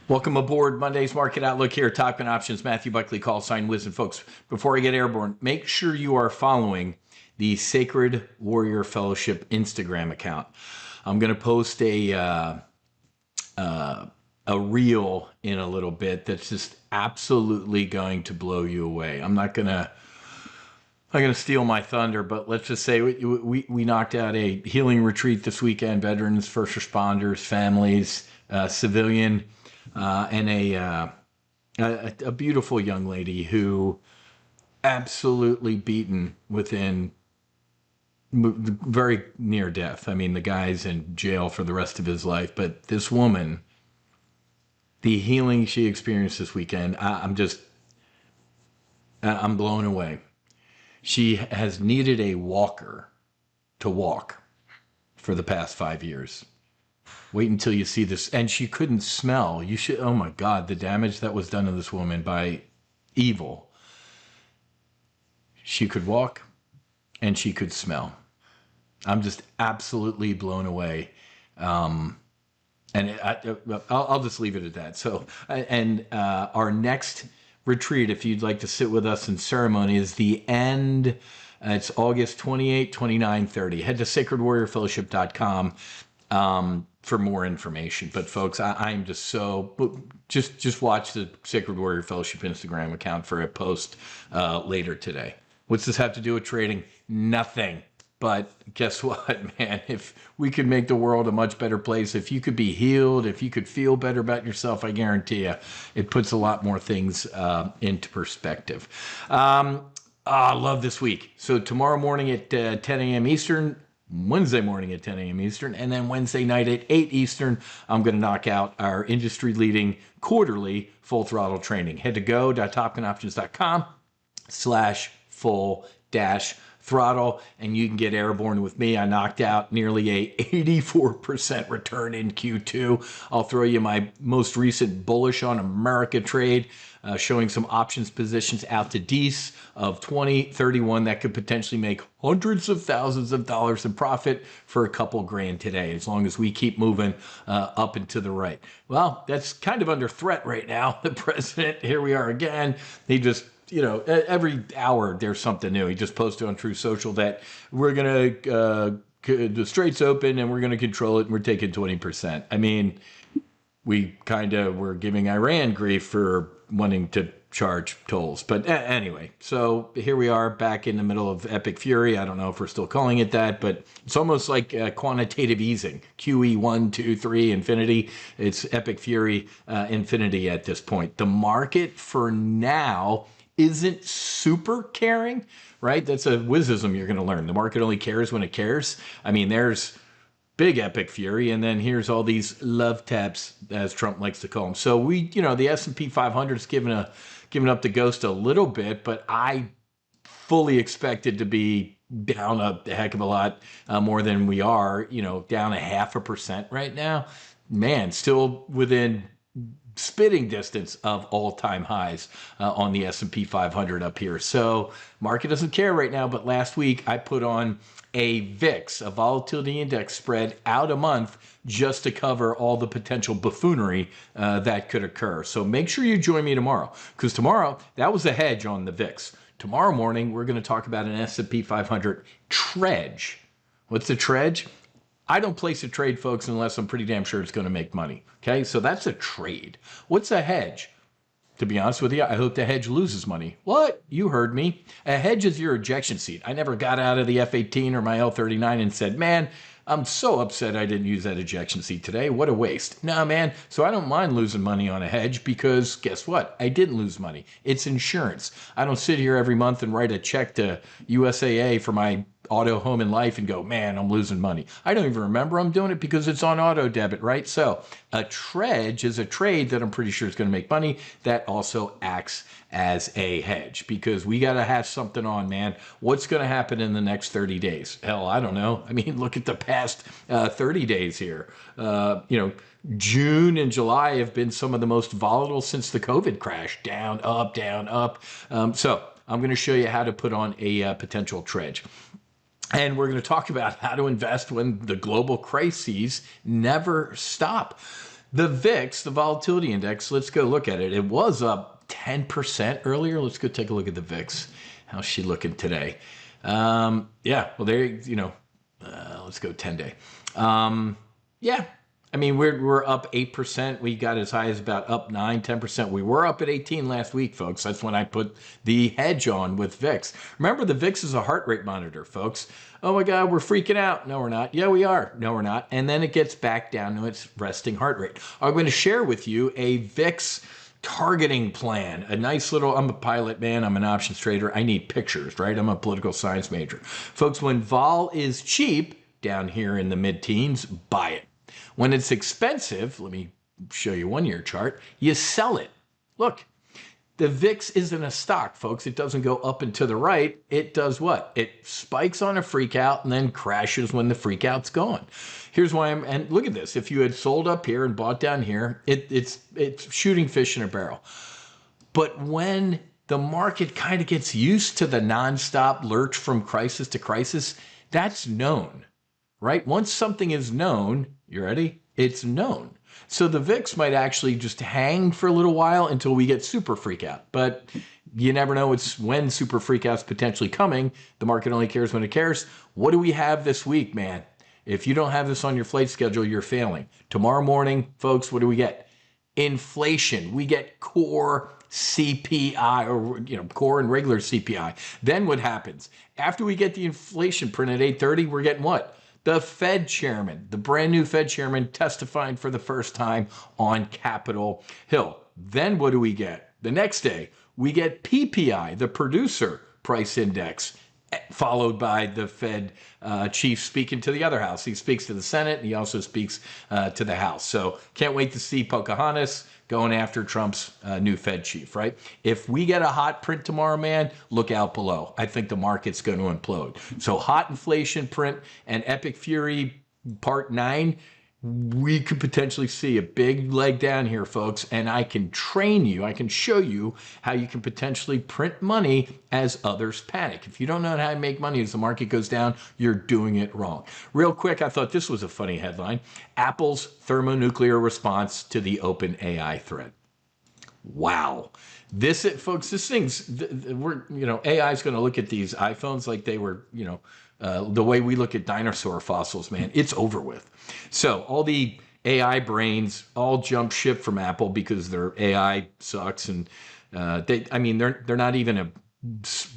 Welcome aboard Monday's Market Outlook here, TOPGUN Options, Matthew Buckley, call sign Wiz. And folks, before I get airborne, make sure you are following the Sacred Warrior Fellowship Instagram account. I'm going to post a reel in a little bit that's just absolutely going to blow you away. I'm not gonna steal my thunder, but let's just say we knocked out a healing retreat this weekend. Veterans, first responders, families, civilian, and a beautiful young lady who absolutely beaten within very near death. I mean, the guy's in jail for the rest of his life, but this woman, the healing she experienced this weekend, I'm blown away. She has needed a walker to walk for the past 5 years. Wait until you see this. And she couldn't smell. You should, oh my God, the damage that was done to this woman by evil. She could walk and she could smell. I'm just absolutely blown away. And I'll just leave it at that. So, and our next retreat, if you'd like to sit with us in ceremony, is the end. It's August 28, 29, 30. Head to sacredwarriorfellowship.com for more information. But folks, I'm just so, just watch the Sacred Warrior Fellowship Instagram account for a post later today. What's this have to do with trading? Nothing. But guess what, man? If we could make the world a much better place, if you could be healed, if you could feel better about yourself, I guarantee you, it puts a lot more things into perspective. I love this week. So tomorrow morning at 10 a.m. Eastern, Wednesday morning at 10 a.m. Eastern, and then Wednesday night at 8 Eastern, I'm going to knock out our industry-leading quarterly full throttle training. Head to go.topgunoptions.com/full-throttle, and you can get airborne with me. I knocked out nearly a 84% return in Q2. I'll throw you my most recent bullish on America trade, showing some options positions out to D's of 2031 that could potentially make hundreds of thousands of dollars in profit for a couple grand today, as long as we keep moving up and to the right. Well, that's kind of under threat right now. The president, here we are again. He just, every hour there's something new. He just posted on True Social that we're going to, the Straits open and we're going to control it and we're taking 20%. I mean, we kind of were giving Iran grief for wanting to charge tolls. But anyway, so here we are back in the middle of epic fury. I don't know if we're still calling it that, but it's almost like quantitative easing. QE 1, 2, 3, infinity. It's epic fury, infinity at this point. The market for now isn't super caring, right? That's a wizism you're going to learn. The market only cares when it cares. I mean, there's big epic fury, and then here's all these love taps, as Trump likes to call them. So we, the S&P 500 is giving up the ghost a little bit, but I fully expected to be down a heck of a lot more than we are, down 0.5% right now. Man, still within spitting distance of all-time highs on the S&P 500 up here. So market doesn't care right now, but last week I put on a VIX, a volatility index spread, out a month just to cover all the potential buffoonery that could occur. So make sure you join me tomorrow, because tomorrow, that was a hedge on the VIX. Tomorrow morning, we're going to talk about an S&P 500 Tredge. What's a Tredge? I don't place a trade, folks, unless I'm pretty damn sure it's going to make money. Okay, so that's a trade. What's a hedge? To be honest with you, I hope the hedge loses money. What? You heard me. A hedge is your ejection seat. I never got out of the F-18 or my L-39 and said, man, I'm so upset I didn't use that ejection seat today. What a waste. Nah, man. So I don't mind losing money on a hedge because guess what? I didn't lose money. It's insurance. I don't sit here every month and write a check to USAA for my auto, home, and life and go, man, I'm losing money. I don't even remember I'm doing it because it's on auto debit, right? So a Tredge is a trade that I'm pretty sure is going to make money that also acts as a hedge, because we got to have something on, man. What's going to happen in the next 30 days? Hell, I don't know. I mean, look at the past 30 days here. June and July have been some of the most volatile since the COVID crash. Down, up, down, up. So I'm going to show you how to put on a potential Tredge. And we're going to talk about how to invest when the global crises never stop. The VIX, the volatility index, let's go look at it. It was up 10% earlier. Let's go take a look at the VIX. How's she looking today? Yeah, well, let's go 10-day. Yeah, I mean, we're up 8%. We got as high as about up 10%. We were up at 18 last week, folks. That's when I put the hedge on with VIX. Remember, the VIX is a heart rate monitor, folks. Oh my God, we're freaking out. No, we're not. Yeah, we are. No, we're not. And then it gets back down to its resting heart rate. I'm going to share with you a VIX targeting plan, a nice little, I'm a pilot, man. I'm an options trader. I need pictures, right? I'm a political science major. Folks, when vol is cheap down here in the mid-teens, buy it. When it's expensive, let me show you 1 year chart, you sell it. Look, the VIX isn't a stock, folks. It doesn't go up and to the right. It does what? It spikes on a freak out and then crashes when the freak out's gone. Here's why and look at this. If you had sold up here and bought down here, it's shooting fish in a barrel. But when the market kind of gets used to the nonstop lurch from crisis to crisis, that's known, right? Once something is known, you ready? It's known. So the VIX might actually just hang for a little while until we get super freak out. But you never know it's when super freak out's potentially coming. The market only cares when it cares. What do we have this week, man? If you don't have this on your flight schedule, you're failing. Tomorrow morning, folks, what do we get? Inflation. We get core CPI, or core and regular CPI. Then what happens? After we get the inflation print at 8:30, we're getting what? The Fed chairman, the brand new Fed chairman, testifying for the first time on Capitol Hill. Then what do we get? The next day, we get PPI, the producer price index, followed by the Fed chief speaking to the other house. He speaks to the Senate, and he also speaks to the House. So can't wait to see Pocahontas going after Trump's new Fed chief, right? If we get a hot print tomorrow, man, look out below. I think the market's going to implode. So hot inflation print and Epic Fury Part 9, we could potentially see a big leg down here, folks, and I can train you, I can show you how you can potentially print money as others panic. If you don't know how to make money as the market goes down, you're doing it wrong. Real quick, I thought this was a funny headline. Apple's thermonuclear response to the OpenAI threat. Wow. This thing's, AI is going to look at these iPhones like they were, the way we look at dinosaur fossils, man. It's over with. So all the AI brains all jump ship from Apple because their AI sucks, and they're not even a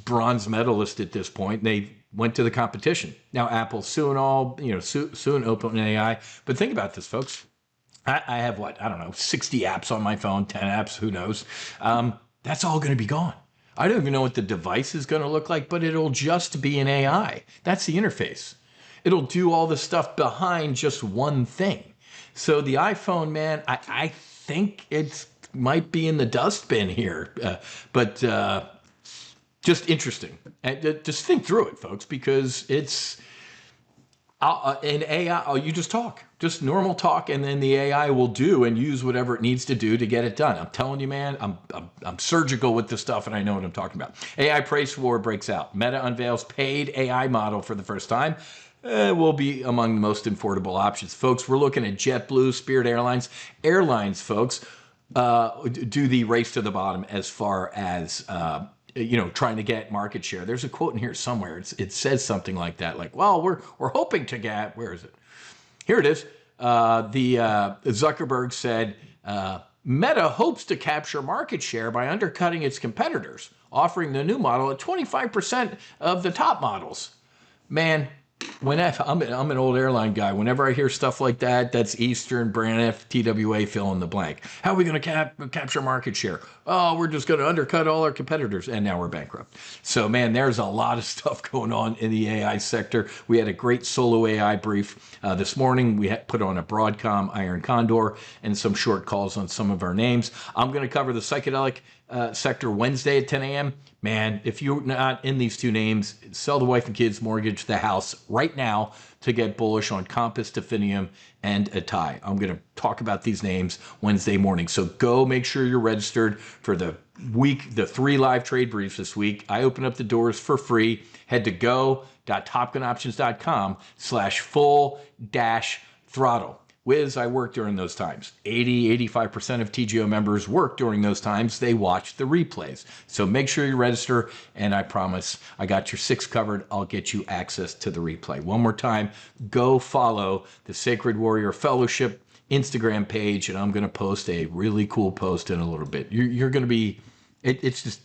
bronze medalist at this point. They went to the competition. Now Apple's soon OpenAI. But think about this, folks. I have 60 apps on my phone, 10 apps, who knows? That's all going to be gone. I don't even know what the device is going to look like, but it'll just be an AI. That's the interface. It'll do all the stuff behind just one thing. So the iPhone, man, I think it might be in the dustbin here, but just interesting. And just think through it, folks, because it's an AI. You just talk, just normal talk, and then the AI will do and use whatever it needs to do to get it done. I'm telling you, man, I'm surgical with this stuff, and I know what I'm talking about. AI price war breaks out. Meta unveils paid AI model for the first time. Will be among the most affordable options, folks. We're looking at JetBlue, Spirit Airlines. Airlines, folks, do the race to the bottom as far as trying to get market share. There's a quote in here somewhere. It says something like that, like, well, we're hoping to get, where is it? Here it is. Zuckerberg said, Meta hopes to capture market share by undercutting its competitors, offering the new model at 25% of the top models. Man, I'm an old airline guy. Whenever I hear stuff like that, that's Eastern, Braniff, TWA, fill in the blank. How are we going to capture market share? Oh, we're just going to undercut all our competitors, and now we're bankrupt. So, man, there's a lot of stuff going on in the AI sector. We had a great solo AI brief this morning. We put on a Broadcom, Iron Condor, and some short calls on some of our names. I'm going to cover the psychedelic sector Wednesday at 10 a.m. Man, if you're not in these two names, sell the wife and kids, mortgage the house right now to get bullish on Compass, Definium, and Atai. I'm going to talk about these names Wednesday morning. So go make sure you're registered for the 3 live trade briefs this week. I open up the doors for free. Head to go.topgunoptions.com/full-throttle. Wiz, I work during those times. 85% of TGO members work during those times. They watch the replays. So make sure you register, and I promise I got your 6 covered. I'll get you access to the replay. One more time, go follow the Sacred Warrior Fellowship Instagram page, and I'm going to post a really cool post in a little bit. You're going to be, it's just,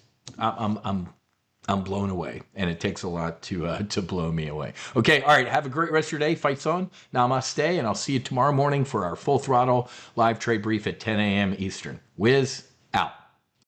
I'm blown away, and it takes a lot to blow me away. Okay, all right, have a great rest of your day. Fights on. Namaste, and I'll see you tomorrow morning for our full throttle live trade brief at 10 a.m. Eastern. Wiz, out.